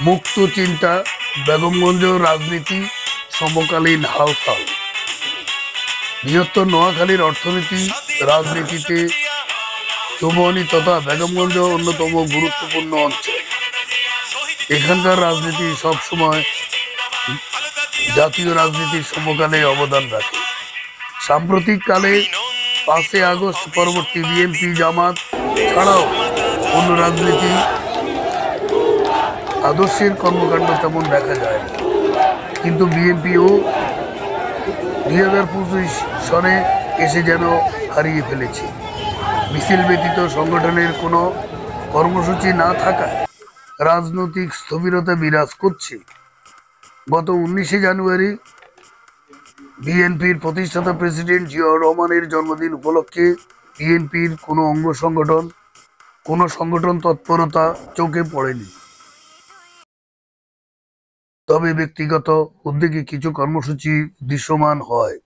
মুক্ত চিন্তা, বেগমগঞ্জ রাজনীতি, সমকালীন হালচাল। বৃহত্তর নোয়াখালীর অর্থনীতি রাজনীতিতে চৌমনি তথা বেগমগঞ্জ অন্যতম গুরুত্বপূর্ণ অঞ্চল। এখানকার রাজনীতি সবসময় জাতীয় রাজনীতির সমকালে অবদান রাখে। সাম্প্রতিককালে 5 আগস্ট পরবর্তী বিএনপি জামাত ছাড়াও অন্য রাজনীতি আদর্শের কর্মকাণ্ড তেমন দেখা যায়, কিন্তু বিএনপিও 2025 সনে এসে যেন হারিয়ে ফেলেছে। মিছিল ব্যতীত সংগঠনের কোনো কর্মসূচি না থাকায় রাজনৈতিক স্থবিরতা বিরাজ করছে। গত 19 জানুয়ারি বিএনপির প্রতিষ্ঠাতা প্রেসিডেন্ট জিয়াউর রহমানের জন্মদিন উপলক্ষে বিএনপির কোনো সংগঠন তৎপরতা চোখে পড়েনি। তবে ব্যক্তিগত উদ্যোগে কিছু কর্মসূচি দৃশ্যমান হয়,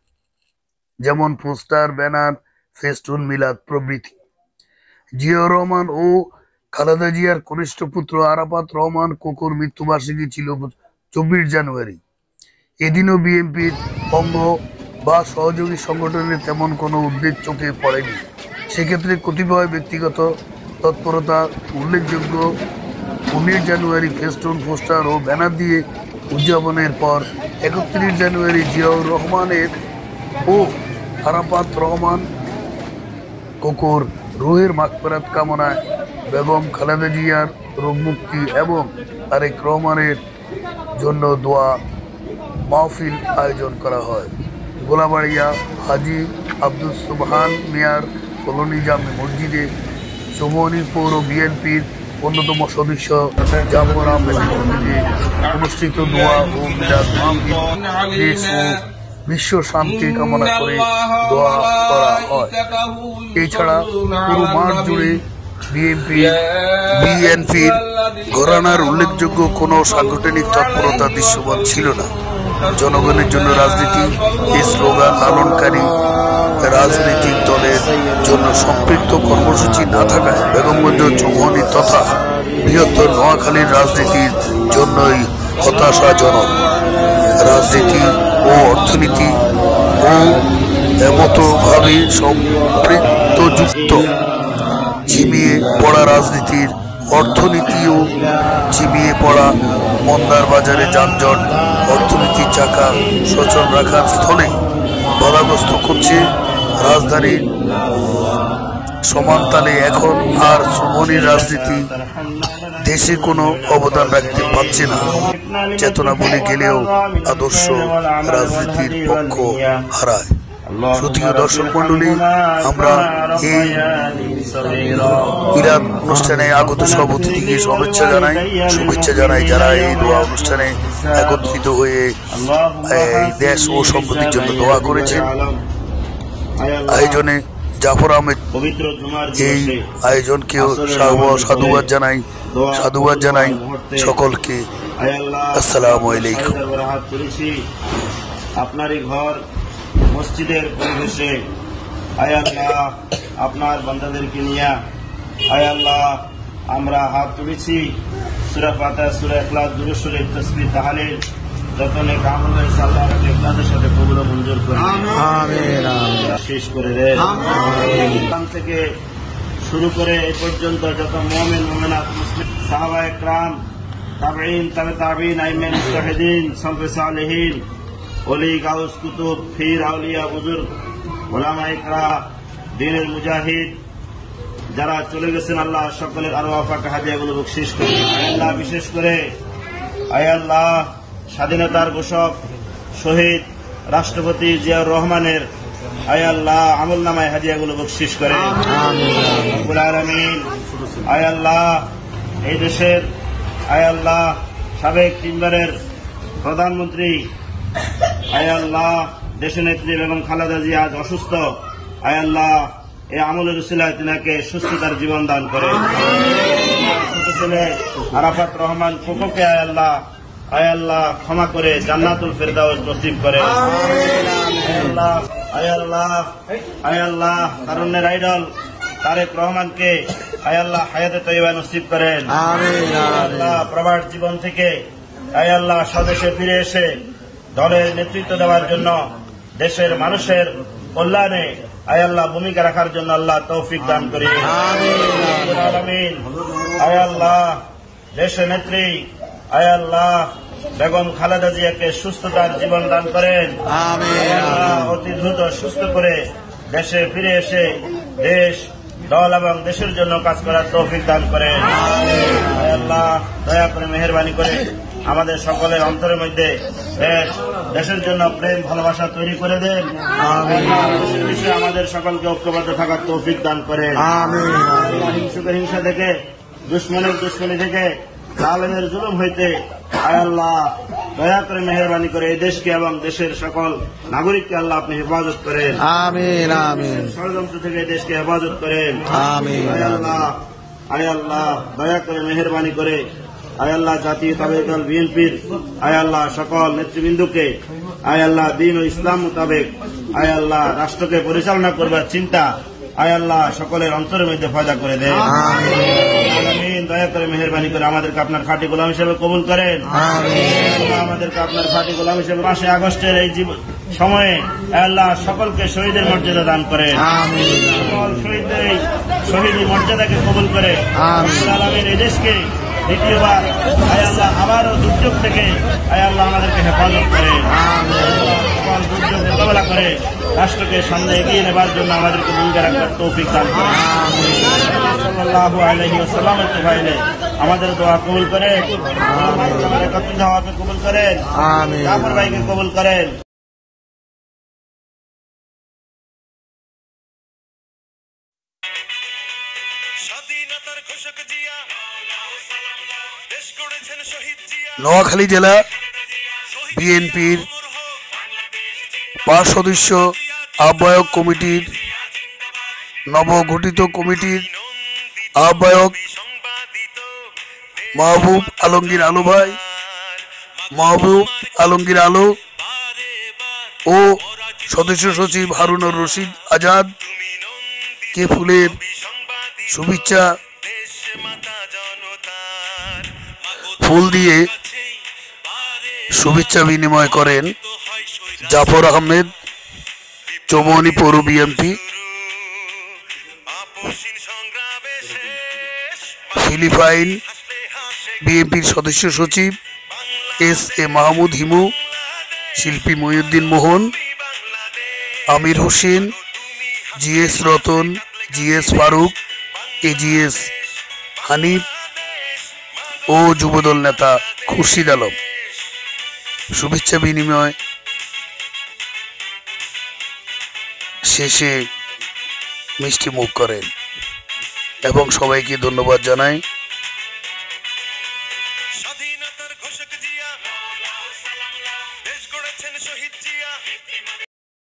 যেমন পোস্টার, ব্যানার, ফেস্টুন, মিলাদ প্রভৃতি। জিয়াউর রহমান ও খালেদা জিয়ার কনিষ্ঠ পুত্র আরাফাত রহমান কোকোর মৃত্যুবার্ষিকী ছিল 24 জানুয়ারি। এদিনও বিএনপির অঙ্গ বা সহযোগী সংগঠনের তেমন কোনো উদ্যোগ চোখে পড়েনি। সেক্ষেত্রে কতিপয় ব্যক্তিগত তৎপরতা উল্লেখযোগ্য। 19 জানুয়ারি ফেস্টুন, পোস্টার ও ব্যানার দিয়ে উদযাপনের পর 31 জানুয়ারি জিয়াউর রহমানের ও আরাফাত রহমান কোকোর রুহের মাগফিরাত কামনায় বেগম খালেদা জিয়ার রোগমুক্তি এবং তারেক রহমানের জন্য দোয়া মাহফিল আয়োজন করা হয়। গোলাবাড়িয়া হাজী আব্দুল সুবহান মিয়ার কলোনি জামে মসজিদে চৌমনি পৌর বিএনপির অন্যতম সদস্য জাফর আহমেদ অনুষ্ঠিত দোয়া ও মিলাদ মাহফিল দেশ ও বিশ্ব শান্তি কামনা করে দোয়া করা হয়। এছাড়া পুরো মাঠ জুড়ে বিএনপির ঘরানার উল্লেখযোগ্য কোনো সাংগঠনিক তৎপরতা দৃশ্যমান ছিল না। জনগণের জন্য রাজনীতি এই স্লোগান লালনকারী রাজনৈতিক দলের জন্য সম্পৃক্ত কর্মসূচি না থাকায় বেগমগঞ্জ, চৌমনি তথা বৃহত্তর নোয়াখালীর রাজনীতির জন্যই হতাশাজনক। রাজনীতি ও অর্থনীতি ও এমতভাবে সম্পৃক্তযুক্ত ঝিমিয়ে পড়া রাজনীতির অর্থনীতিও ঝিমিয়ে পড়া। মন্দার বাজারে যানজট অর্থনীতির চাকা সচল রাখার স্থলে বাধাগ্রস্ত করছে। রাজধানীর সমানতালে এখন আর চৌমনির রাজনীতি দেশে কোনো অবদান রাখতে পারছে না। চেতনা বলে গেলেও আদর্শ রাজনীতির পক্ষ হারায়। শ্রুতীয় দর্শক মন্ডলী, আমরা এই মিলাদ অনুষ্ঠানে আগত সব অতিথিকে শুভেচ্ছা জানাই যারা এই দোয়া অনুষ্ঠানে একত্রিত হয়ে দেশ ও সম্প্রতির জন্য দোয়া করেছেন। আয়োজনে জাফর আহমেদ এই আয়োজনকেও সাধুবাদ জানাই সকলকে। আসসালামু আলাইকুম। আপনারই ঘর মসজিদের পরিবেশে আয় আল্লাহ আপনার বান্দাদেরকে নিয়ে আয় আল্লাহ আমরা হাত তুলেছি। সূরা ফাতিহা, সূরা ইখলাস, দুরূদ শরীফ, তাসবিহ, তাহলিল যত নেক আমল হয়েছে আল্লাহ ইখলাসের সাথে কবুল ও মঞ্জুর করে আমিন। শেষ করে দেন। আমিন। থেকে শুরু করে এই পর্যন্ত যত মুমিন মুমিনাত, মুসলিম, সাহাবায়ে کرام, তাবেঈন, তাবেঈন, আইম্মায়ে মুজতাহিদিন, সালফে সালেহিন, ওলি, গাউস, কুতুব, ফির, আউলিয়া, বুজুর্গ, উলামায়ে কেরাম, দ্বীনের মুজাহিদ যারা চলে গেছেন আল্লাহ সকলের আরওয়াহ পাক হাদিয়াগুলো বকশিশ করুন। আল্লাহ বিশেষ করে আয় আল্লাহ স্বাধীনতার ঘোষক শহীদ রাষ্ট্রপতি জিয়াউর রহমানের আয় আল্লাহ আমলনামায় হাদিয়াগুলো বকশিশ করেন। আমিন রব্বুল আলামিন। আয় আল্লাহ এই দেশের আয় আল্লাহ সাবেক 3বারের প্রধানমন্ত্রী আয় আল্লাহ দেশনেত্রী বেগম খালেদা জিয়া আজ অসুস্থ। আয় আল্লাহ এই আমলের উসিলায় তিনাকে সুস্থতার জীবন দান করে। ছোট ছেলে আরাফাত রহমান কোকোকে আয় আল্লাহ ক্ষমা করে জান্নাতুল ফেরদাউস নসিব করে। আয় আল্লাহ তারুণ্যের আইডল তারেক রহমানকে আয় আল্লাহ হায়াতে তৈবা নসিব করেন। আমিন আল্লাহ প্রবাস জীবন থেকে আয় আল্লাহ স্বদেশে ফিরে এসে দলের নেতৃত্ব দেওয়ার জন্য দেশের মানুষের কল্যাণে আয় আল্লাহ ভূমিকা রাখার জন্য আল্লাহ তৌফিক দান করেন। আমিন। আয় আল্লাহ দেশের নেত্রী আয় আল্লাহ বেগম খালেদা জিয়াকে সুস্থতার জীবন দান করেন। আয় আল্লাহ অতি দ্রুত সুস্থ করে দেশে ফিরে এসে দেশ দল এবং দেশের জন্য কাজ করার তৌফিক দান করেন। আয় আল্লাহ দয়া করে মেহেরবানি করে আমাদের সকলের অন্তরের মধ্যে দেশের জন্য প্রেম ভালোবাসা তৈরি করে দেন। দেশে আমাদের সকলকে ঐক্যবদ্ধ থাকার তৌফিক দান করেন। হিংসুকের হিংসা থেকে দুশ্মনের দুশ্মনী থেকে জালেমের জুলুম হইতে আয় আল্লাহ দয়া করে মেহেরবানি করে এই দেশকে এবং দেশের সকল নাগরিককে আল্লাহ আপনি হেফাজত করেন। আমিন আমিন। ষড়যন্ত্র থেকে এই দেশকে হেফাজত করেন। আমিন। আয় আল্লাহ দয়া করে মেহেরবানি করে আয় আল্লাহ জাতীয়তাবাদী দল বিএনপির আয় আল্লাহ সকল নেতৃবৃন্দকে আয় আল্লাহ দ্বীন ও ইসলাম মোতাবেক আয় আল্লাহ রাষ্ট্রকে পরিচালনা করবার চিন্তা আয় আল্লাহ সকলের অন্তরের মধ্যে পয়দা করে দেন। আমিন। দয়া করে মেহেরবানি করে আমাদেরকে আপনার খাঁটি গোলাম হিসেবে কবুল করেন। আমাদেরকে আপনার খাঁটি গোলাম হিসেবে 5 আগস্টের এই সময়ে আল্লাহ সকলকে শহীদের মর্যাদা দান করেন। সকল শহীদদের এই শহীদের মর্যাদাকে কবুল করে আমিন। এই দেশকে দ্বিতীয়বার আয় আল্লাহ আবারও দুর্যোগ থেকে আয় আল্লাহ আমাদেরকে হেফাজত করে সকল দুর্যোগ মোকাবেলা করে রাষ্ট্রকে সামনে এগিয়ে নেবার জন্য আমাদেরকে ভূমিকা রাখার তৌফিক দান করেন। সাল্লাল্লাহু আলাইহি ওয়াসাল্লামের তোফাইলে আমাদের দোয়া কবুল করেন। একত্রিত হওয়াকে কবুল করেন। জাফর ভাইকে কবুল করেন। নোয়াখালী জেলা বিএনপির 5 সদস্য আহ্বায়ক কমিটির নবগঠিত কমিটির আহ্বায়ক মাহবুব আলমগীর আলু ভাই, মাহবুব আলমগীর আলু ও সদস্য সচিব হারুনুর রশিদ আজাদ কে ফুলের শুভেচ্ছা ফুল দিয়ে শুভেচ্ছা বিনিময় করেন জাফর আহমেদ, চৌমনি পৌর বিএনপি, ফিলিপাইন বিএনপির সদস্য সচিব এস এ মাহমুদ হিমু, শিল্পী Mohiuddin Mohan, Amir Hossain, GS Ratan, GS Faruk, AGS Hanif ও যুবদল নেতা খুরশিদ আলম শুভেচ্ছা বিনিময় শেষে মিষ্টি মুখ করেন এবং সবাইকে ধন্যবাদ জানাই।